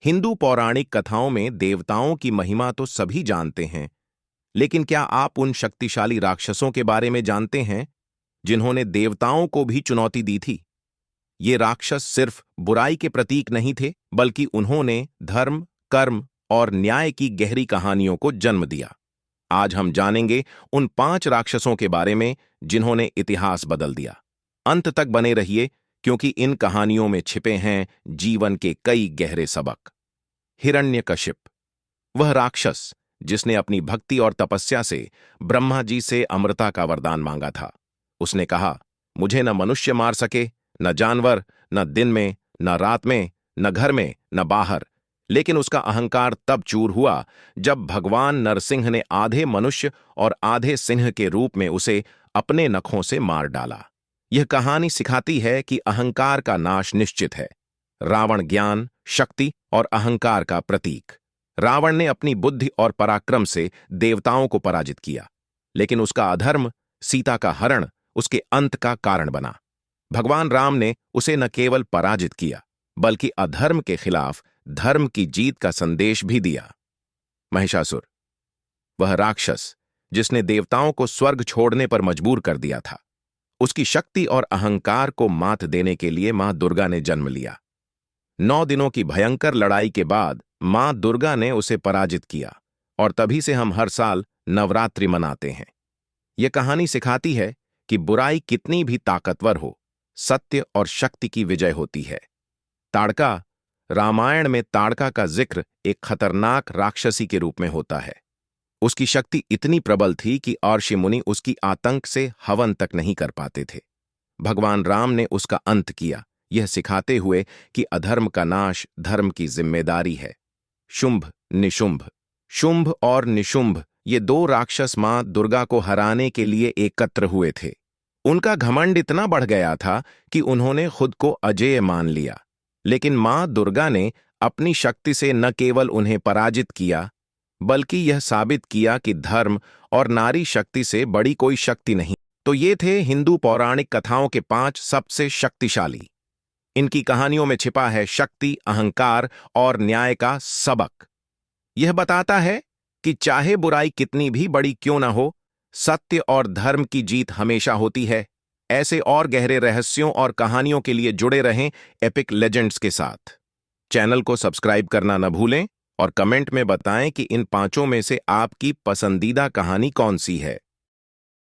हिंदू पौराणिक कथाओं में देवताओं की महिमा तो सभी जानते हैं, लेकिन क्या आप उन शक्तिशाली राक्षसों के बारे में जानते हैं जिन्होंने देवताओं को भी चुनौती दी थी? ये राक्षस सिर्फ बुराई के प्रतीक नहीं थे, बल्कि उन्होंने धर्म, कर्म और न्याय की गहरी कहानियों को जन्म दिया। आज हम जानेंगे उन 5 राक्षसों के बारे में जिन्होंने इतिहास बदल दिया। अंत तक बने रहिए, क्योंकि इन कहानियों में छिपे हैं जीवन के कई गहरे सबक। हिरण्यकशिप, वह राक्षस जिसने अपनी भक्ति और तपस्या से ब्रह्मा जी से अमृता का वरदान मांगा था। उसने कहा, मुझे न मनुष्य मार सके, न जानवर, न दिन में, न रात में, न घर में, न बाहर। लेकिन उसका अहंकार तब चूर हुआ जब भगवान नरसिंह ने आधे मनुष्य और आधे सिंह के रूप में उसे अपने नखों से मार डाला। यह कहानी सिखाती है कि अहंकार का नाश निश्चित है। रावण ज्ञान, शक्ति और अहंकार का प्रतीक। रावण ने अपनी बुद्धि और पराक्रम से देवताओं को पराजित किया, लेकिन उसका अधर्म, सीता का हरण, उसके अंत का कारण बना। भगवान राम ने उसे न केवल पराजित किया, बल्कि अधर्म के खिलाफ धर्म की जीत का संदेश भी दिया। महिषासुर, वह राक्षस जिसने देवताओं को स्वर्ग छोड़ने पर मजबूर कर दिया था। उसकी शक्ति और अहंकार को मात देने के लिए मां दुर्गा ने जन्म लिया। 9 दिनों की भयंकर लड़ाई के बाद मां दुर्गा ने उसे पराजित किया, और तभी से हम हर साल नवरात्रि मनाते हैं। यह कहानी सिखाती है कि बुराई कितनी भी ताकतवर हो, सत्य और शक्ति की विजय होती है। ताड़का, रामायण में ताड़का का जिक्र एक खतरनाक राक्षसी के रूप में होता है। उसकी शक्ति इतनी प्रबल थी कि ऋषि मुनि उसकी आतंक से हवन तक नहीं कर पाते थे। भगवान राम ने उसका अंत किया, यह सिखाते हुए कि अधर्म का नाश धर्म की जिम्मेदारी है। शुंभ, निशुंभ, शुंभ और निशुंभ, ये 2 राक्षस मां दुर्गा को हराने के लिए एकत्र हुए थे। उनका घमंड इतना बढ़ गया था कि उन्होंने खुद को अजेय मान लिया। लेकिन मां दुर्गा ने अपनी शक्ति से न केवल उन्हें पराजित किया, बल्कि यह साबित किया कि धर्म और नारी शक्ति से बड़ी कोई शक्ति नहीं। तो ये थे हिंदू पौराणिक कथाओं के 5 सबसे शक्तिशाली। इनकी कहानियों में छिपा है शक्ति, अहंकार और न्याय का सबक। यह बताता है कि चाहे बुराई कितनी भी बड़ी क्यों न हो, सत्य और धर्म की जीत हमेशा होती है। ऐसे और गहरे रहस्यों और कहानियों के लिए जुड़े रहें एपिक लेजेंड्स के साथ। चैनल को सब्सक्राइब करना न भूलें और कमेंट में बताएं कि इन 5 में से आपकी पसंदीदा कहानी कौन सी है।